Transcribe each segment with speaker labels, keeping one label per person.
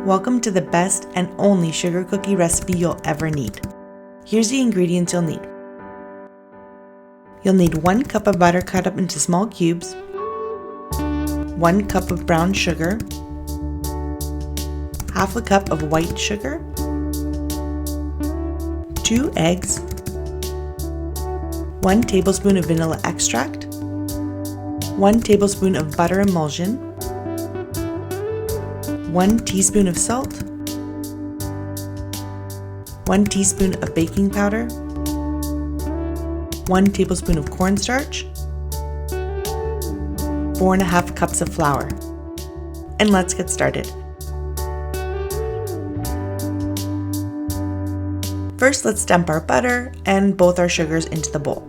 Speaker 1: Welcome to the best and only sugar cookie recipe you'll ever need. Here's the ingredients you'll need. You'll need 1 cup of butter cut up into small cubes, 1 cup of brown sugar, half a cup of white sugar, 2 eggs, 1 tablespoon of vanilla extract, 1 tablespoon of butter emulsion, 1 teaspoon of salt, 1 teaspoon of baking powder, 1 tablespoon of cornstarch, 4.5 cups of flour. And let's get started. First, let's dump our butter and both our sugars into the bowl.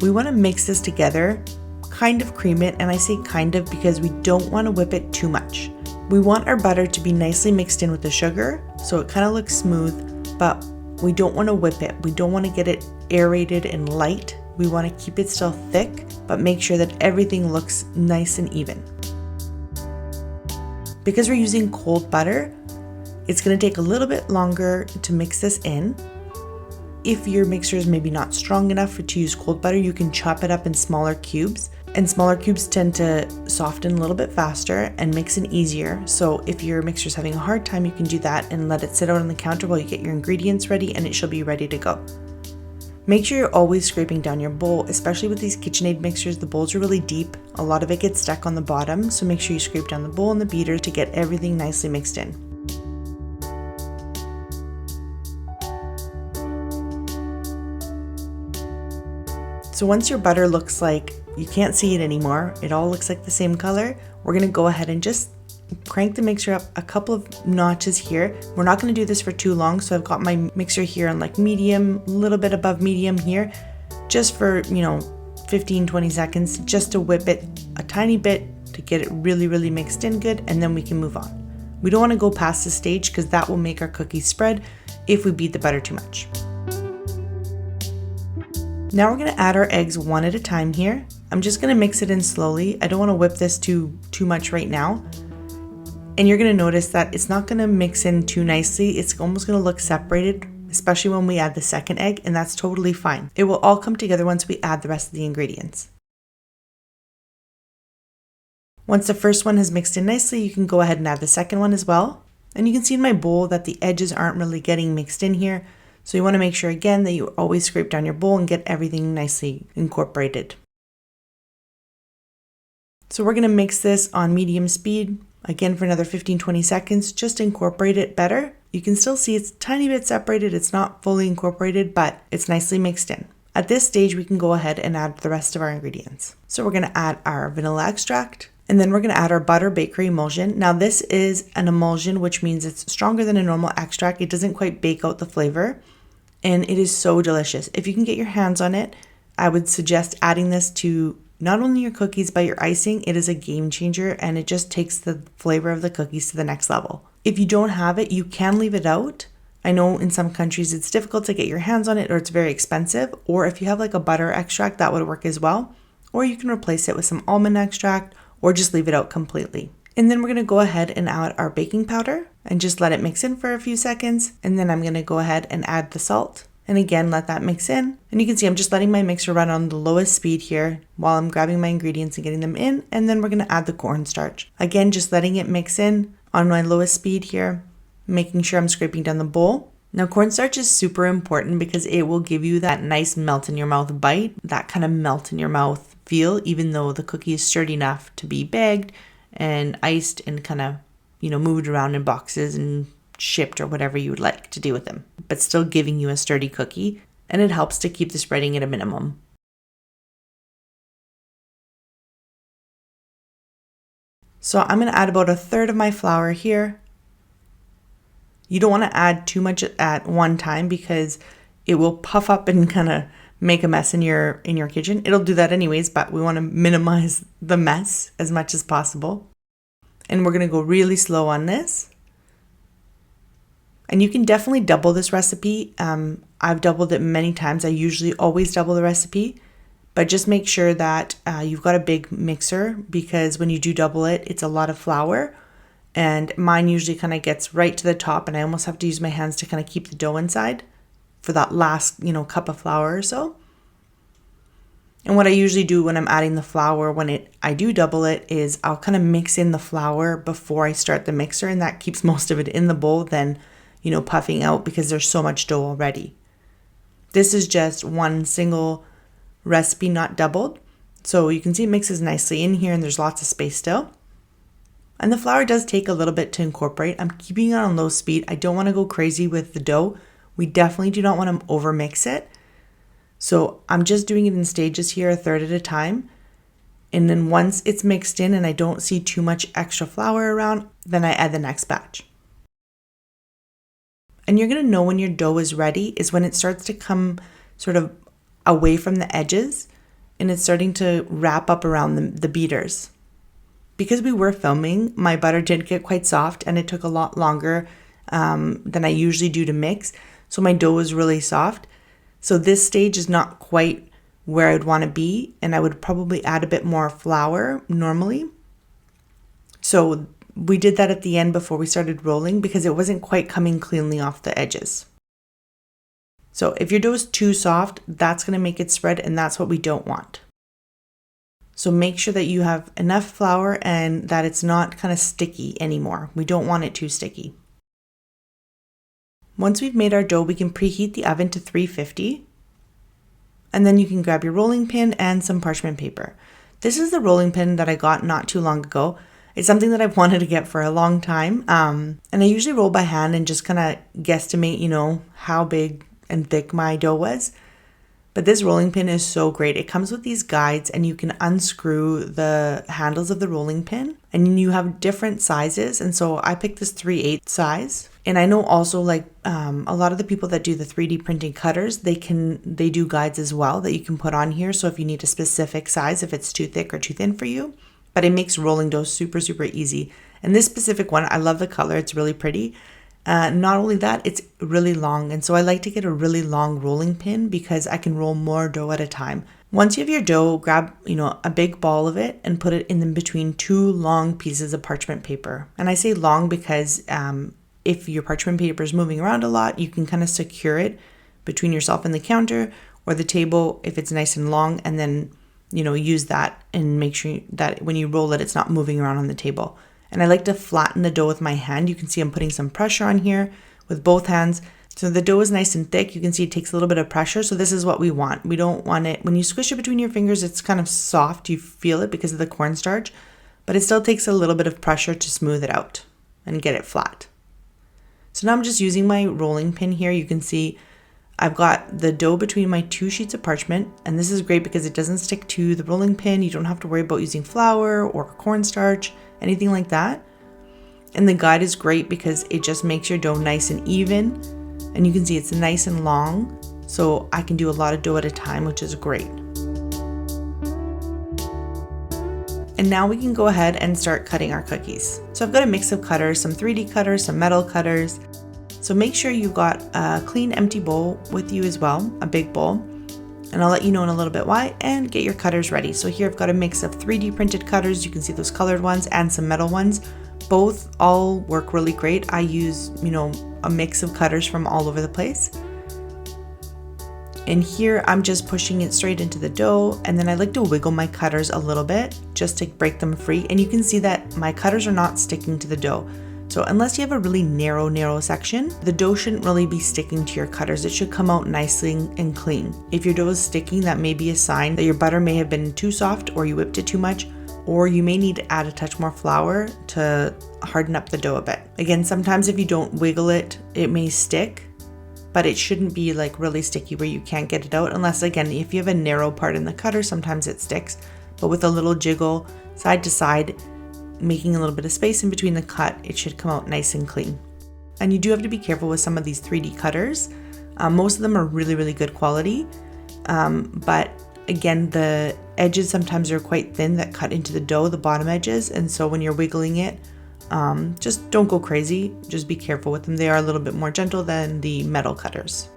Speaker 1: We want to mix this together, kind of cream it, and I say kind of because we don't want to whip it too much. We want our butter to be nicely mixed in with the sugar so it kind of looks smooth, but we don't want to whip it. We don't want to get it aerated and light. We want to keep it still thick, but make sure that everything looks nice and even. Because we're using cold butter, it's going to take a little bit longer to mix this in. If your mixer is maybe not strong enough to use cold butter, you can chop it up in smaller cubes. And smaller cubes tend to soften a little bit faster and mix in easier. So if your mixer is having a hard time, you can do that and let it sit out on the counter while you get your ingredients ready, and it should be ready to go. Make sure you're always scraping down your bowl, especially with these KitchenAid mixers. The bowls are really deep. A lot of it gets stuck on the bottom, so make sure you scrape down the bowl and the beater to get everything nicely mixed in. So once your butter looks like you can't see it anymore, it all looks like the same color, we're gonna go ahead and just crank the mixer up a couple of notches here. We're not gonna do this for too long, so I've got my mixer here on like medium, a little bit above medium here, just for, 15-20 seconds, just to whip it a tiny bit to get it really mixed in good, and then we can move on. We don't wanna go past this stage because that will make our cookies spread if we beat the butter too much. Now we're going to add our eggs one at a time here. I'm just going to mix it in slowly. I don't want to whip this too much right now. And you're going to notice that it's not going to mix in too nicely. It's almost going to look separated, especially when we add the second egg, and that's totally fine. It will all come together once we add the rest of the ingredients. Once the first one has mixed in nicely, you can go ahead and add the second one as well. And you can see in my bowl that the edges aren't really getting mixed in here. So you want to make sure again that you always scrape down your bowl and get everything nicely incorporated. So we're going to mix this on medium speed, again for another 15-20 seconds, just to incorporate it better. You can still see it's a tiny bit separated, it's not fully incorporated, but it's nicely mixed in. At this stage, we can go ahead and add the rest of our ingredients. So we're going to add our vanilla extract, and then we're going to add our butter bakery emulsion. Now this is an emulsion, which means it's stronger than a normal extract. It doesn't quite bake out the flavor. And it is so delicious. If you can get your hands on it, I would suggest adding this to not only your cookies, but your icing. It is a game changer, and it just takes the flavor of the cookies to the next level. If you don't have it, you can leave it out. I know in some countries it's difficult to get your hands on it, or it's very expensive. Or if you have like a butter extract, that would work as well. Or you can replace it with some almond extract, or just leave it out completely. And then we're going to go ahead and add our baking powder and just let it mix in for a few seconds. And then I'm going to go ahead and add the salt. And again, let that mix in. And you can see I'm just letting my mixer run on the lowest speed here while I'm grabbing my ingredients and getting them in. And then we're going to add the cornstarch. Again, just letting it mix in on my lowest speed here, making sure I'm scraping down the bowl. Now, cornstarch is super important because it will give you that nice melt in your mouth bite, that kind of melt in your mouth feel, even though the cookie is sturdy enough to be bagged and iced and kind of, moved around in boxes and shipped or whatever you would like to do with them, but still giving you a sturdy cookie, and it helps to keep the spreading at a minimum. So I'm going to add about 1/3 of my flour here. You don't want to add too much at one time because it will puff up and kind of make a mess in your kitchen. It'll do that anyways, but we want to minimize the mess as much as possible. And we're going to go really slow on this. And you can definitely double this recipe. I've doubled it many times. I usually always double the recipe, but just make sure that you've got a big mixer, because when you do double it, it's a lot of flour And mine usually kind of gets right to the top, and I almost have to use my hands to kind of keep the dough inside for that last, cup of flour or so. And what I usually do when I'm adding the flour, I do double it, is I'll kind of mix in the flour before I start the mixer, and that keeps most of it in the bowl than, puffing out because there's so much dough already. This is just one single recipe, not doubled. So you can see it mixes nicely in here and there's lots of space still. And the flour does take a little bit to incorporate. I'm keeping it on low speed. I don't want to go crazy with the dough. We definitely do not want to over mix it. So I'm just doing it in stages here, a third at a time. And then once it's mixed in and I don't see too much extra flour around, then I add the next batch. And you're going to know when your dough is ready is when it starts to come sort of away from the edges and it's starting to wrap up around the beaters. Because we were filming, my butter did get quite soft and it took a lot longer than I usually do to mix. So my dough was really soft. So this stage is not quite where I'd want to be, and I would probably add a bit more flour normally. So we did that at the end before we started rolling because it wasn't quite coming cleanly off the edges. So if your dough is too soft, that's going to make it spread, and that's what we don't want. So make sure that you have enough flour and that it's not kind of sticky anymore. We don't want it too sticky. Once we've made our dough, we can preheat the oven to 350. And then you can grab your rolling pin and some parchment paper. This is the rolling pin that I got not too long ago. It's something that I've wanted to get for a long time. And I usually roll by hand and just kind of guesstimate, how big and thick my dough was. But this rolling pin is so great. It comes with these guides and you can unscrew the handles of the rolling pin and you have different sizes. And so I picked this 3/8 size. And I know also a lot of the people that do the 3D printing cutters, they do guides as well that you can put on here. So if you need a specific size, if it's too thick or too thin for you, but it makes rolling dough super, super easy. And this specific one, I love the color. It's really pretty. Not only that, it's really long. And so I like to get a really long rolling pin because I can roll more dough at a time. Once you have your dough, grab, a big ball of it and put it in between two long pieces of parchment paper. And I say long because if your parchment paper is moving around a lot, you can kind of secure it between yourself and the counter or the table if it's nice and long, and then, use that and make sure that when you roll it, it's not moving around on the table. And I like to flatten the dough with my hand. You can see I'm putting some pressure on here with both hands. So the dough is nice and thick. You can see it takes a little bit of pressure. So this is what we want. We don't want it, when you squish it between your fingers, it's kind of soft. You feel it because of the cornstarch, but it still takes a little bit of pressure to smooth it out and get it flat. So now I'm just using my rolling pin here. You can see I've got the dough between my two sheets of parchment, and this is great because it doesn't stick to the rolling pin. You don't have to worry about using flour or cornstarch, anything like that. And the guide is great because it just makes your dough nice and even, and you can see it's nice and long, so I can do a lot of dough at a time, which is great. And now we can go ahead and start cutting our cookies. So I've got a mix of cutters, some 3D cutters, some metal cutters. So make sure you've got a clean empty bowl with you as well, a big bowl. And I'll let you know in a little bit why, and get your cutters ready. So here I've got a mix of 3D printed cutters. You can see those colored ones and some metal ones. Both all work really great. I use, a mix of cutters from all over the place. And here I'm just pushing it straight into the dough, and then I like to wiggle my cutters a little bit just to break them free. And you can see that my cutters are not sticking to the dough. So unless you have a really narrow section, the dough shouldn't really be sticking to your cutters. It should come out nicely and clean. If your dough is sticking, that may be a sign that your butter may have been too soft, or you whipped it too much, or you may need to add a touch more flour to harden up the dough a bit. Again, sometimes if you don't wiggle it, it may stick, but it shouldn't be really sticky where you can't get it out, unless, again, if you have a narrow part in the cutter, sometimes it sticks. But with a little jiggle side to side, making a little bit of space in between the cut, it should come out nice and clean. And you do have to be careful with some of these 3D cutters. Most of them are really, really good quality. But again, the edges sometimes are quite thin that cut into the dough, the bottom edges. And so when you're wiggling it, just don't go crazy. Just be careful with them. They are a little bit more gentle than the metal cutters.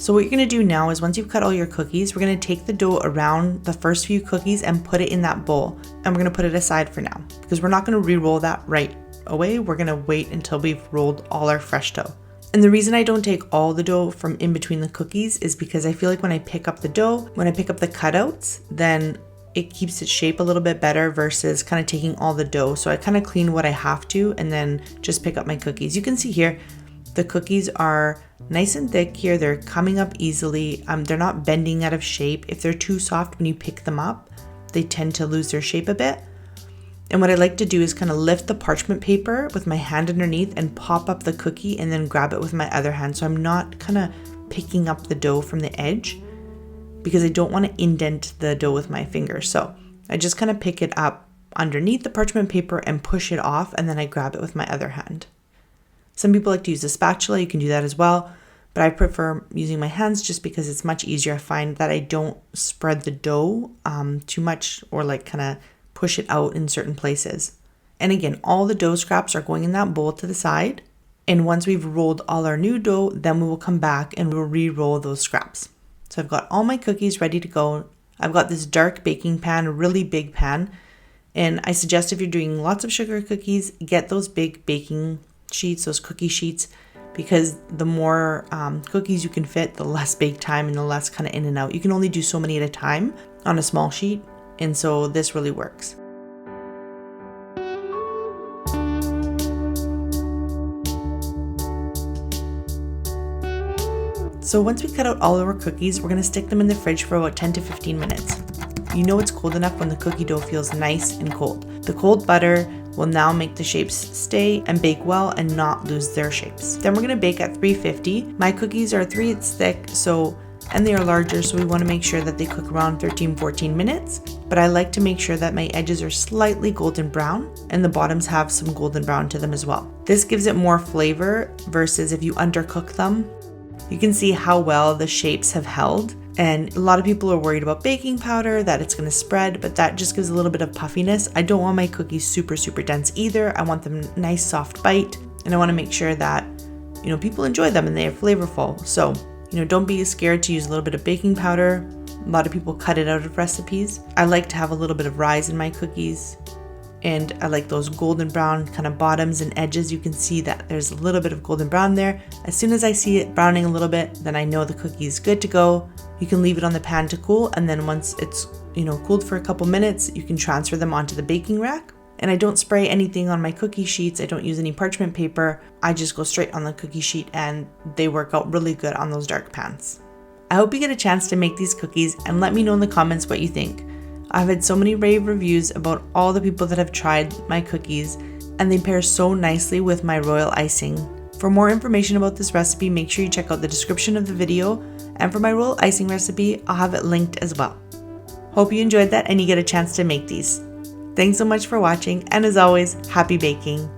Speaker 1: So what you're gonna do now is once you've cut all your cookies, we're gonna take the dough around the first few cookies and put it in that bowl. And we're gonna put it aside for now because we're not gonna re-roll that right away. We're gonna wait until we've rolled all our fresh dough. And the reason I don't take all the dough from in between the cookies is because I feel like when I pick up the dough, when I pick up the cutouts, then it keeps its shape a little bit better versus kind of taking all the dough. So I kind of clean what I have to and then just pick up my cookies. You can see here, the cookies are nice and thick here. They're coming up easily. They're not bending out of shape. If they're too soft when you pick them up, they tend to lose their shape a bit. And what I like to do is kind of lift the parchment paper with my hand underneath and pop up the cookie and then grab it with my other hand. So I'm not kind of picking up the dough from the edge because I don't want to indent the dough with my fingers. So I just kind of pick it up underneath the parchment paper and push it off, and then I grab it with my other hand. Some people like to use a spatula, you can do that as well, but I prefer using my hands just because it's much easier. I find that I don't spread the dough too much or like kind of push it out in certain places. And again, all the dough scraps are going in that bowl to the side. And once we've rolled all our new dough, then we will come back and we'll re-roll those scraps. So I've got all my cookies ready to go. I've got this dark baking pan, a really big pan. And I suggest if you're doing lots of sugar cookies, get those big baking sheets, those cookie sheets, because the more cookies you can fit, the less bake time and the less kind of in and out. You can only do so many at a time on a small sheet. And so this really works. So once we cut out all of our cookies, we're gonna stick them in the fridge for about 10 to 15 minutes. You know it's cold enough when the cookie dough feels nice and cold. The cold butter will now make the shapes stay and bake well and not lose their shapes. Then we're gonna bake at 350. My cookies are 3/8 thick, and they are larger, so we wanna make sure that they cook around 13-14 minutes. But I like to make sure that my edges are slightly golden brown and the bottoms have some golden brown to them as well. This gives it more flavor versus if you undercook them. You can see how well the shapes have held. And a lot of people are worried about baking powder, that it's gonna spread, but that just gives a little bit of puffiness. I don't want my cookies super dense either. I want them nice soft bite, and I wanna make sure that, people enjoy them and they are flavorful. So, don't be scared to use a little bit of baking powder. A lot of people cut it out of recipes. I like to have a little bit of rise in my cookies. And I like those golden brown kind of bottoms and edges. You can see that there's a little bit of golden brown there. As soon as I see it browning a little bit, then I know the cookie is good to go. You can leave it on the pan to cool, and then once it's cooled for a couple minutes, you can transfer them onto the baking rack. And I don't spray anything on my cookie sheets. I don't use any parchment paper. I just go straight on the cookie sheet, and they work out really good on those dark pans. I hope you get a chance to make these cookies and let me know in the comments what you think. I've had so many rave reviews about all the people that have tried my cookies, and they pair so nicely with my royal icing. For more information about this recipe, make sure you check out the description of the video, and for my royal icing recipe, I'll have it linked as well. Hope you enjoyed that and you get a chance to make these. Thanks so much for watching, and as always, happy baking!